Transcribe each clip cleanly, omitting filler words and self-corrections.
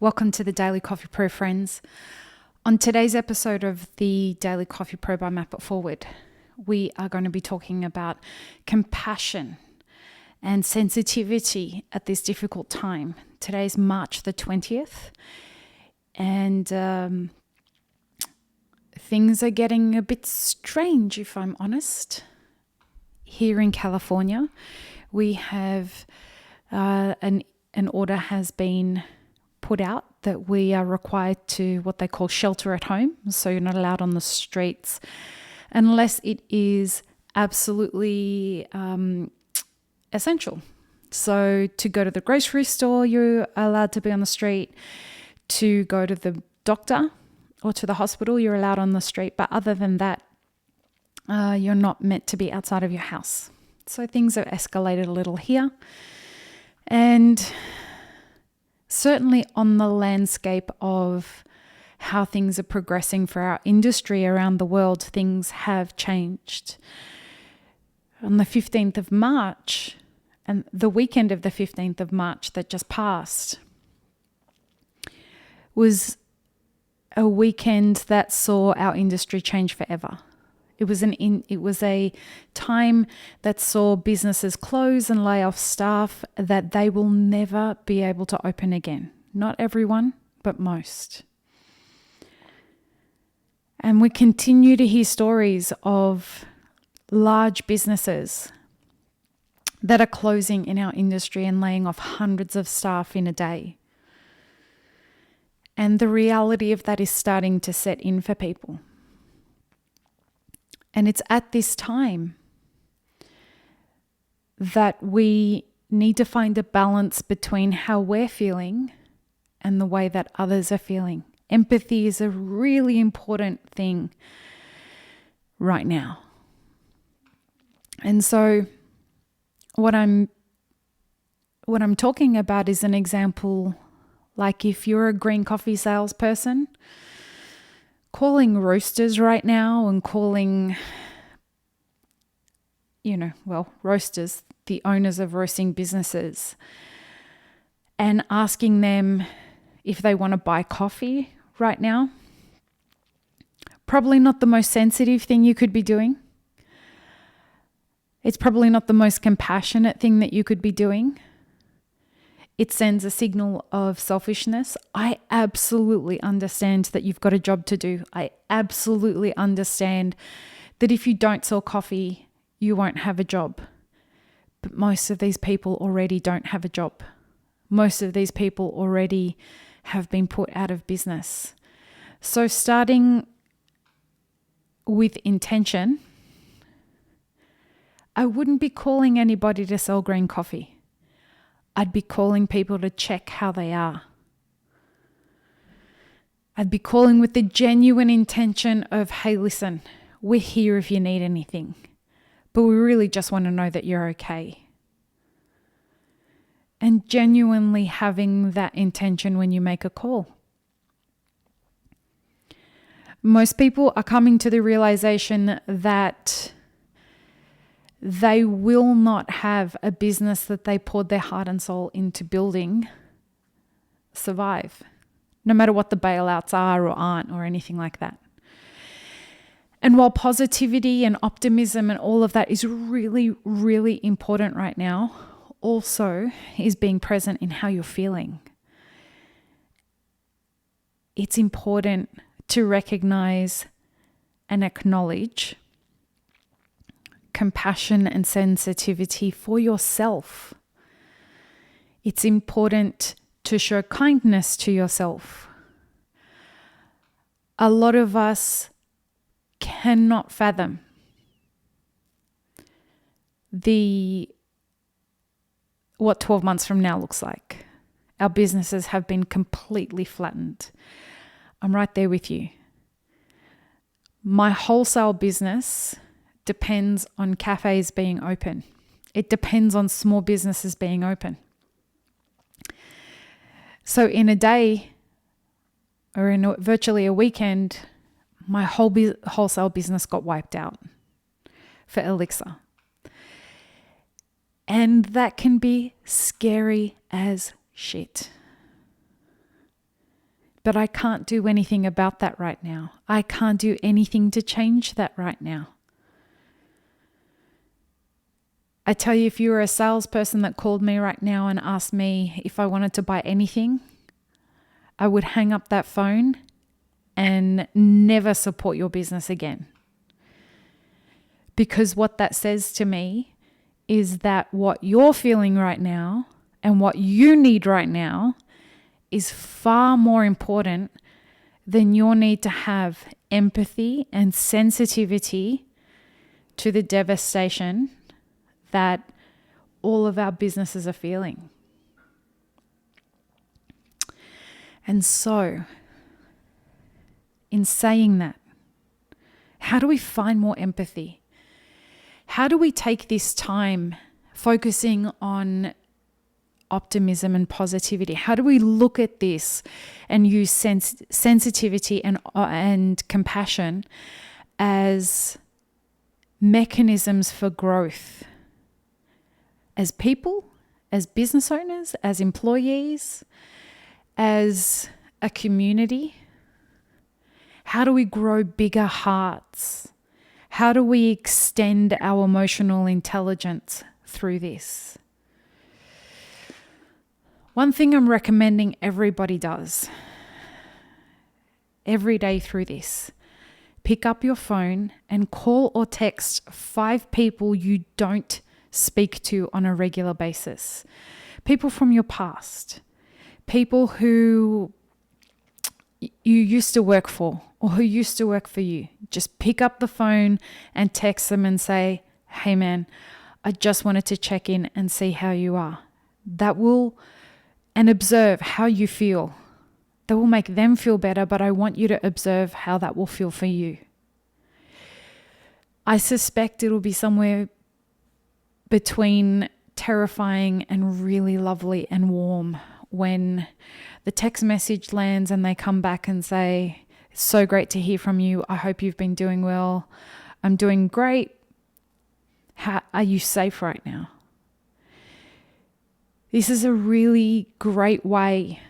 Welcome to the Daily Coffee Pro, friends. On today's episode of the Daily Coffee Pro by Map It Forward, we are going to be talking about compassion and sensitivity at this difficult time. Today's March the 20th, and things are getting a bit strange, if I'm honest. Here in California, we have an order has been put out that we are required to what they call shelter at home. So you're not allowed on the streets unless it is absolutely essential. So to go to the grocery store, you're allowed to be on the street. To go to the doctor or to the hospital, you're allowed on the street. But other than that, you're not meant to be outside of your house. So things have escalated a little here. And certainly on the landscape of how things are progressing for our industry around the world, things have changed. On the 15th of March, and the weekend of the 15th of March that just passed, was a weekend that saw our industry change forever. It was a time that saw businesses close and lay off staff that they will never be able to open again. Not everyone, but most. And we continue to hear stories of large businesses that are closing in our industry and laying off hundreds of staff in a day. And the reality of that is starting to set in for people. And it's at this time that we need to find a balance between how we're feeling and the way that others are feeling. Empathy is a really important thing right now. And so what I'm talking about is an example, like if you're a green coffee salesperson, calling roasters right now and calling, roasters, the owners of roasting businesses, and asking them if they want to buy coffee right now, probably not the most sensitive thing you could be doing. It's probably not the most compassionate thing that you could be doing. It sends a signal of selfishness. I absolutely understand that you've got a job to do. I absolutely understand that if you don't sell coffee, you won't have a job. But most of these people already don't have a job. Most of these people already have been put out of business. So starting with intention, I wouldn't be calling anybody to sell green coffee. I'd be calling people to check how they are. I'd be calling with the genuine intention of, hey, listen, we're here if you need anything, but we really just want to know that you're okay. And genuinely having that intention when you make a call. Most people are coming to the realization that they will not have a business that they poured their heart and soul into building survive, no matter what the bailouts are or aren't or anything like that. And while positivity and optimism and all of that is really, really important right now, also is being present in how you're feeling. It's important to recognize and acknowledge compassion and sensitivity for yourself. It's important to show kindness to yourself. A lot of us cannot fathom what 12 months from now looks like. Our businesses have been completely flattened. I'm right there with you. My wholesale business depends on cafes being open. It depends on small businesses being open. So in a day or in virtually a weekend, my whole wholesale business got wiped out for Elixir. And that can be scary as shit. But I can't do anything about that right now. I can't do anything to change that right now. I tell you, if you were a salesperson that called me right now and asked me if I wanted to buy anything, I would hang up that phone and never support your business again. Because what that says to me is that what you're feeling right now and what you need right now is far more important than your need to have empathy and sensitivity to the devastation that all of our businesses are feeling. And so, in saying that, how do we find more empathy? How do we take this time focusing on optimism and positivity? How do we look at this and use sensitivity and compassion as mechanisms for growth? As people, as business owners, as employees, as a community? How do we grow bigger hearts? How do we extend our emotional intelligence through this? One thing I'm recommending everybody does every day through this: pick up your phone and call or text 5 people you don't speak to on a regular basis. People from your past, people who you used to work for or who used to work for you. Just pick up the phone and text them and say, "Hey man, I just wanted to check in and see how you are." And observe how you feel. That will make them feel better, but I want you to observe how that will feel for you. I suspect it'll be somewhere between terrifying and really lovely and warm when the text message lands and they come back and say, "It's so great to hear from you. I hope you've been doing well. I'm doing great. How are you safe right now?" This is a really great way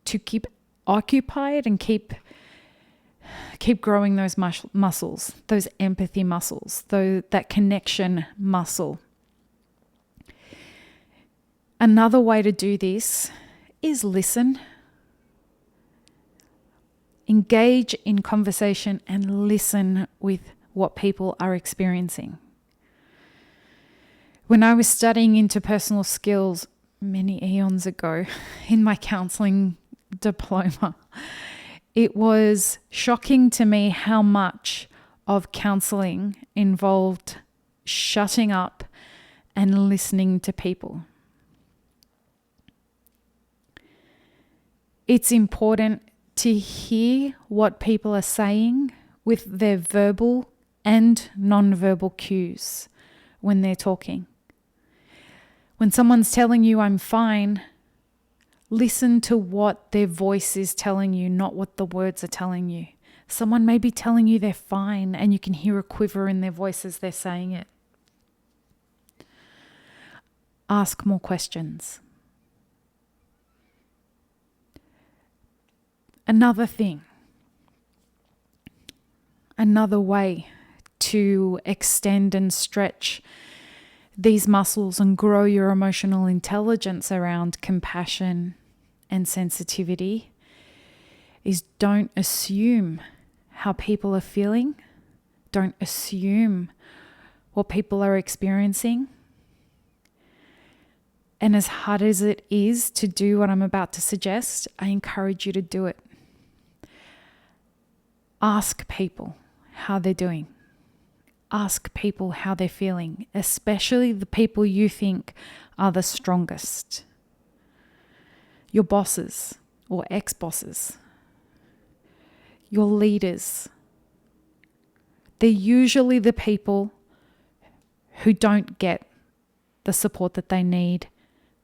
to keep occupied and keep growing those muscles, those empathy muscles, that connection muscle. Another way to do this is listen. Engage in conversation and listen with what people are experiencing. When I was studying interpersonal skills many eons ago in my counseling diploma, it was shocking to me how much of counseling involved shutting up and listening to people. It's important to hear what people are saying with their verbal and non-verbal cues when they're talking. When someone's telling you, "I'm fine," listen to what their voice is telling you, not what the words are telling you. Someone may be telling you they're fine and you can hear a quiver in their voice as they're saying it. Ask more questions. Another way to extend and stretch these muscles and grow your emotional intelligence around compassion and sensitivity is don't assume how people are feeling. Don't assume what people are experiencing. And as hard as it is to do what I'm about to suggest, I encourage you to do it. Ask people how they're doing. Ask people how they're feeling, especially the people you think are the strongest. Your bosses or ex-bosses, your leaders. They're usually the people who don't get the support that they need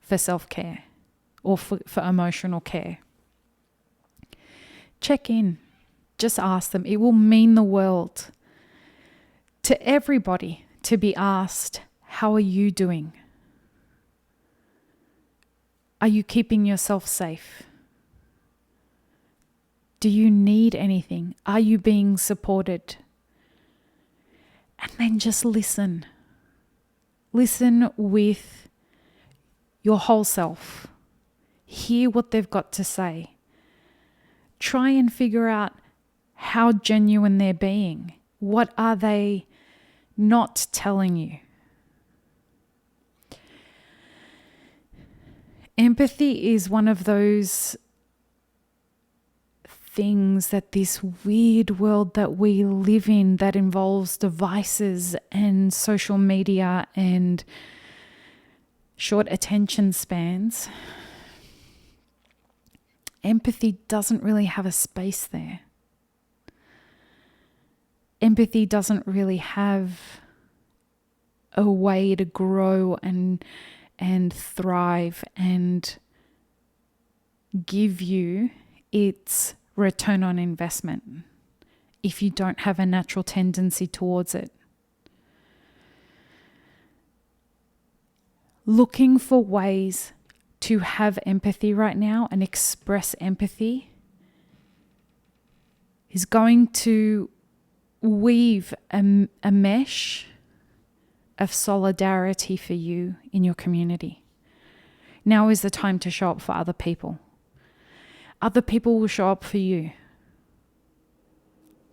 for self-care or for emotional care. Check in. Just ask them. It will mean the world to everybody to be asked, "How are you doing? Are you keeping yourself safe? Do you need anything? Are you being supported? And then just listen. Listen with your whole self. Hear what they've got to say. Try and figure out how genuine they're being. What are they not telling you? Empathy is one of those things that this weird world that we live in that involves devices and social media and short attention spans, empathy doesn't really have a space there. Empathy doesn't really have a way to grow and thrive and give you its return on investment if you don't have a natural tendency towards it. Looking for ways to have empathy right now and express empathy is going to weave a mesh of solidarity for you in your community. Now is the time to show up for other people. Other people will show up for you.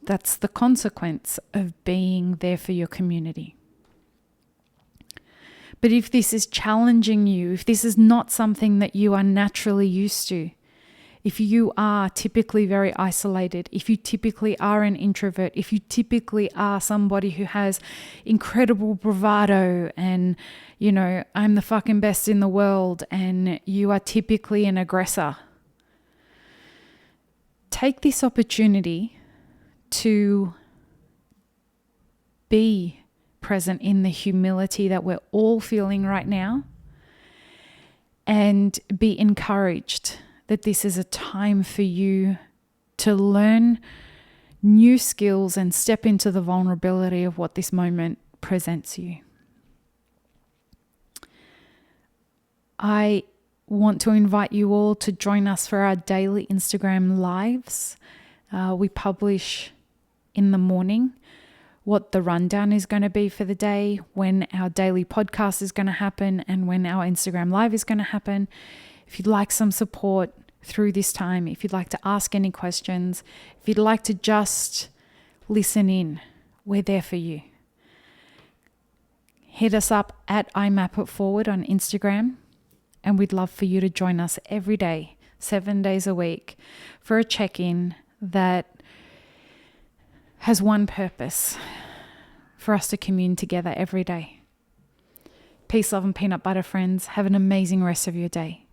That's the consequence of being there for your community. But if this is challenging you, if this is not something that you are naturally used to, if you are typically very isolated, if you typically are an introvert, if you typically are somebody who has incredible bravado and, I'm the fucking best in the world, and you are typically an aggressor, take this opportunity to be present in the humility that we're all feeling right now and be encouraged that this is a time for you to learn new skills and step into the vulnerability of what this moment presents you. I want to invite you all to join us for our daily Instagram lives. We publish in the morning what the rundown is going to be for the day, when our daily podcast is going to happen, and when our Instagram live is going to happen. If you'd like some support through this time, if you'd like to ask any questions, if you'd like to just listen in, we're there for you. Hit us up at imapitforward on Instagram, and we'd love for you to join us every day, 7 days a week, for a check-in that has one purpose: for us to commune together every day. Peace, love, and peanut butter, friends. Have an amazing rest of your day.